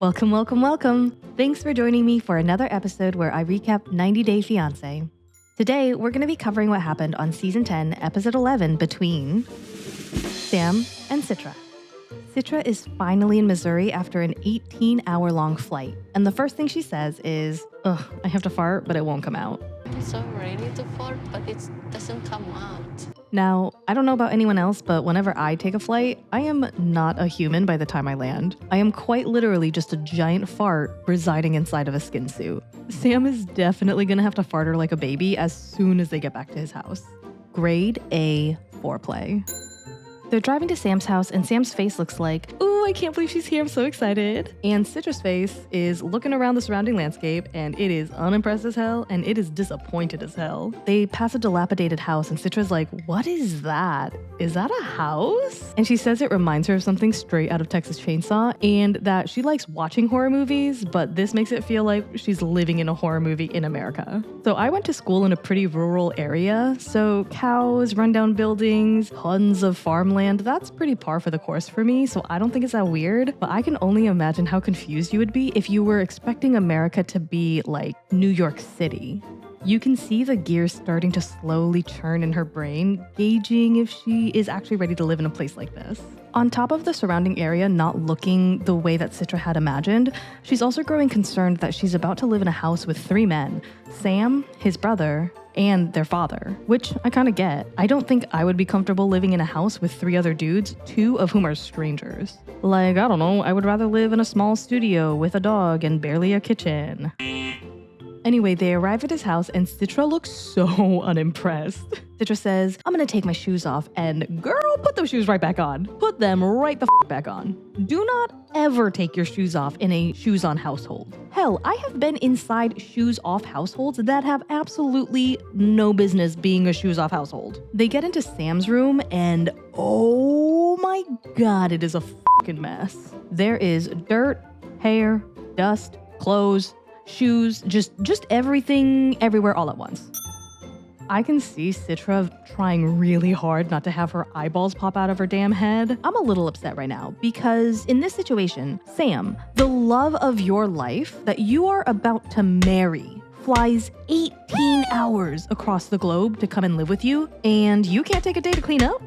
Welcome, welcome, welcome. Thanks for joining me for another episode where I recap 90 Day Fiance. Today, we're going to be covering what happened on Season 10, Episode 11 between Sam and Citra. Citra is finally in Missouri after an 18-hour-long flight. And the first thing she says is, ugh, I have to fart, but it won't come out. I'm so ready to fart, but it doesn't come out. Now, I don't know about anyone else, but whenever I take a flight, I am not a human by the time I land. I am quite literally just a giant fart residing inside of a skin suit. Sam is definitely gonna have to fart her like a baby as soon as they get back to his house. Grade A foreplay. They're driving to Sam's house and Sam's face looks like, ooh, I can't believe she's here, I'm so excited. And Citra's face is looking around the surrounding landscape and it is unimpressed as hell and it is disappointed as hell. They pass a dilapidated house and Citra's like, what is that? Is that a house? And she says it reminds her of something straight out of Texas Chainsaw and that she likes watching horror movies, but this makes it feel like she's living in a horror movie in America. So I went to school in a pretty rural area, so cows, rundown buildings, tons of farmland, that's pretty par for the course for me, so I don't think it's that weird, but I can only imagine how confused you would be if you were expecting America to be like New York City. You can see the gears starting to slowly turn in her brain, gauging if she is actually ready to live in a place like this. On top of the surrounding area not looking the way that Citra had imagined, she's also growing concerned that she's about to live in a house with 3 men, Sam, his brother, and their father, which I kind of get. I don't think I would be comfortable living in a house with 3 other dudes, 2 of whom are strangers. Like, I don't know, I would rather live in a small studio with a dog and barely a kitchen. Anyway, they arrive at his house and Citra looks so unimpressed. Citra says, I'm gonna take my shoes off, and girl, put those shoes right back on. Put them right the back on. Do not ever take your shoes off in a shoes on household. Hell, I have been inside shoes off households that have absolutely no business being a shoes off household. They get into Sam's room and oh my god, it is a fucking mess. There is dirt, hair, dust, clothes, shoes, just everything everywhere all at once. I can see Citra trying really hard not to have her eyeballs pop out of her damn head. I'm a little upset right now because in this situation, Sam, the love of your life that you are about to marry, flies 18 hours across the globe to come and live with you, and you can't take a day to clean up?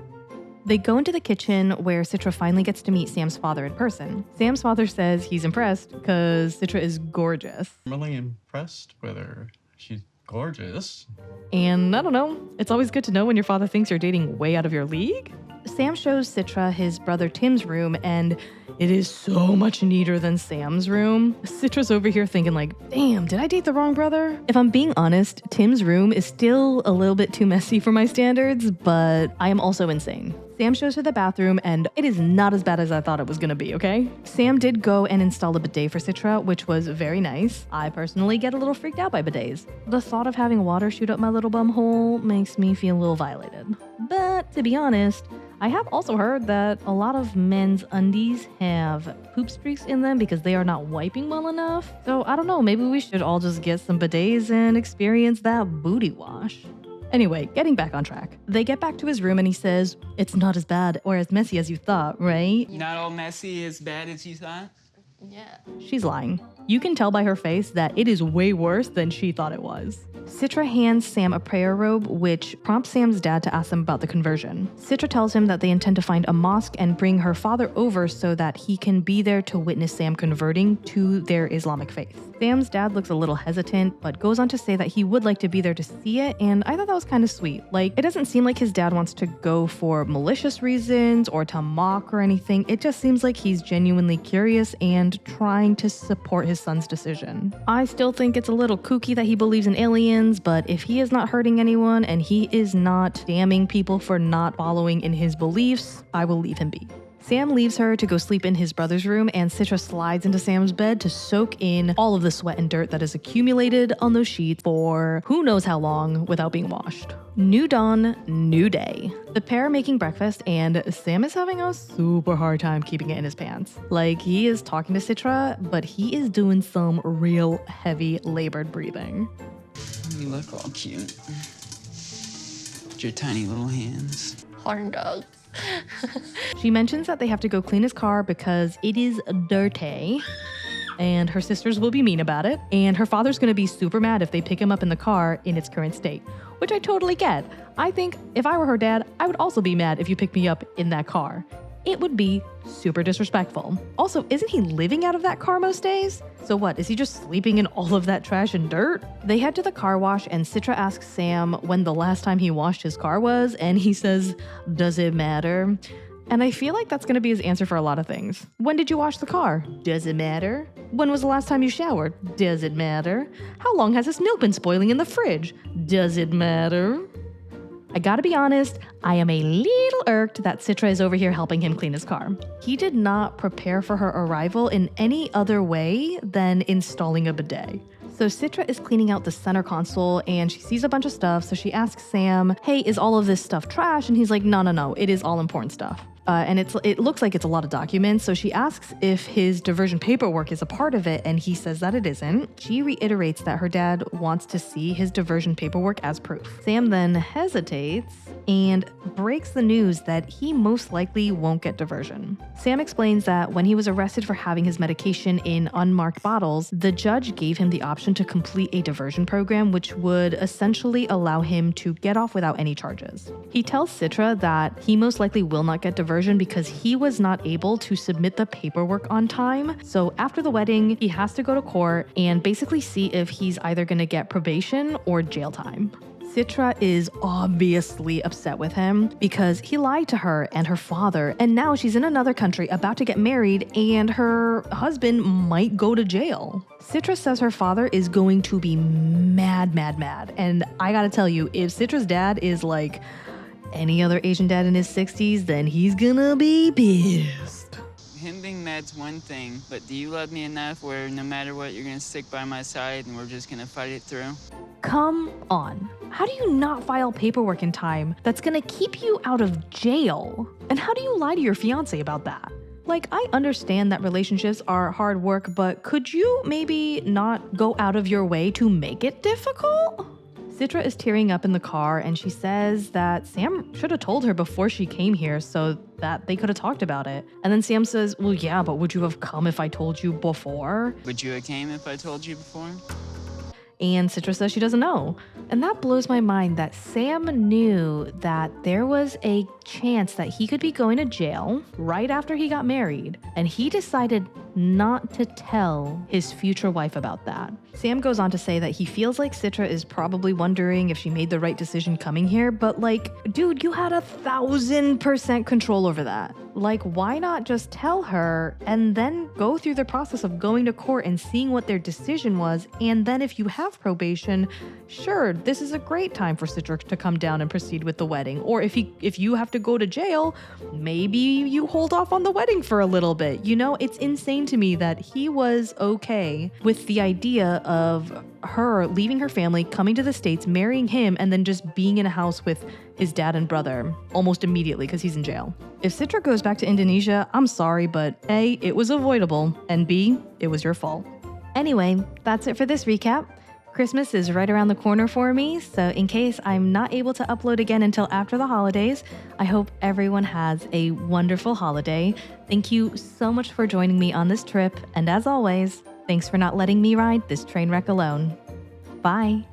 They go into the kitchen where Citra finally gets to meet Sam's father in person. Sam's father says he's impressed because Citra is gorgeous. I'm really impressed with her. She's gorgeous. And I don't know, it's always good to know when your father thinks you're dating way out of your league. Sam shows Citra his brother Tim's room and it is so much neater than Sam's room. Citra's over here thinking like, damn, did I date the wrong brother? If I'm being honest, Tim's room is still a little bit too messy for my standards, but I am also insane. Sam shows her the bathroom and it is not as bad as I thought it was gonna be, okay? Sam did go and install a bidet for Citra, which was very nice. I personally get a little freaked out by bidets. The thought of having water shoot up my little bum hole makes me feel a little violated. But to be honest, I have also heard that a lot of men's undies have poop streaks in them because they are not wiping well enough. So I don't know, maybe we should all just get some bidets and experience that booty wash. Anyway, getting back on track. They get back to his room and he says, it's not as bad or as messy as you thought, right? Not all messy, as bad as you thought? Yeah. She's lying. You can tell by her face that it is way worse than she thought it was. Citra hands Sam a prayer robe, which prompts Sam's dad to ask them about the conversion. Citra tells him that they intend to find a mosque and bring her father over so that he can be there to witness Sam converting to their Islamic faith. Sam's dad looks a little hesitant, but goes on to say that he would like to be there to see it, and I thought that was kind of sweet. Like, it doesn't seem like his dad wants to go for malicious reasons or to mock or anything. It just seems like he's genuinely curious and trying to support his son's decision. I still think it's a little kooky that he believes in aliens, but if he is not hurting anyone and he is not damning people for not following in his beliefs, I will leave him be. Sam leaves her to go sleep in his brother's room, and Citra slides into Sam's bed to soak in all of the sweat and dirt that has accumulated on those sheets for who knows how long without being washed. New dawn, new day. The pair are making breakfast, and Sam is having a super hard time keeping it in his pants. Like, he is talking to Citra, but he is doing some real heavy labored breathing. You look all cute. With your tiny little hands. Horn dog. She mentions that they have to go clean his car because it is dirty. and her sisters will be mean about it, and her father's gonna be super mad if they pick him up in the car in its current state, which I totally get. I think if I were her dad, I would also be mad if you picked me up in that car. It would be super disrespectful. Also, isn't he living out of that car most days? So what, is he just sleeping in all of that trash and dirt? They head to the car wash and Citra asks Sam when the last time he washed his car was, and he says, "Does it matter?" And I feel like that's gonna be his answer for a lot of things. When did you wash the car? Does it matter? When was the last time you showered? Does it matter? How long has this milk been spoiling in the fridge? Does it matter? I gotta be honest, I am a little irked that Citra is over here helping him clean his car. He did not prepare for her arrival in any other way than installing a bidet. So Citra is cleaning out the center console and she sees a bunch of stuff, so she asks Sam, "Hey, is all of this stuff trash?" And he's like, no, it is all important stuff. And it looks like it's a lot of documents, so she asks if his diversion paperwork is a part of it, and he says that it isn't. She reiterates that her dad wants to see his diversion paperwork as proof. Sam then hesitates and breaks the news that he most likely won't get diversion. Sam explains that when he was arrested for having his medication in unmarked bottles, the judge gave him the option to complete a diversion program, which would essentially allow him to get off without any charges. He tells Citra that he most likely will not get diversion because he was not able to submit the paperwork on time. So after the wedding, he has to go to court and basically see if he's either going to get probation or jail time. Citra is obviously upset with him because he lied to her and her father, and now she's in another country about to get married and her husband might go to jail. Citra says her father is going to be mad. And I gotta tell you, if Citra's dad is like any other Asian dad in his 60s, then he's gonna be pissed. Him being mad's one thing, but do you love me enough where no matter what, you're gonna stick by my side and we're just gonna fight it through? Come on. How do you not file paperwork in time that's gonna keep you out of jail? And how do you lie to your fiance about that? Like, I understand that relationships are hard work, but could you maybe not go out of your way to make it difficult? Citra is tearing up in the car and she says that Sam should have told her before she came here so that they could have talked about it. And then Sam says, "Well, yeah, but would you have come if I told you before?" Would you have came if I told you before? And Citra says she doesn't know. And that blows my mind that Sam knew that there was a chance that he could be going to jail right after he got married. And he decided not to tell his future wife about that. Sam goes on to say that he feels like Citra is probably wondering if she made the right decision coming here, but like, dude, you had 1,000% control over that. Like, why not just tell her and then go through the process of going to court and seeing what their decision was, and then if you have probation, sure, this is a great time for Citra to come down and proceed with the wedding. Or if you have to go to jail, maybe you hold off on the wedding for a little bit. You know, it's insane to me that he was okay with the idea of her leaving her family, coming to the States, marrying him, and then just being in a house with his dad and brother almost immediately because he's in jail. If Citra goes back to Indonesia, I'm sorry, but A, it was avoidable, and B, it was your fault. Anyway, that's it for this recap. Christmas is right around the corner for me, so in case I'm not able to upload again until after the holidays, I hope everyone has a wonderful holiday. Thank you so much for joining me on this trip, and as always, thanks for not letting me ride this train wreck alone. Bye.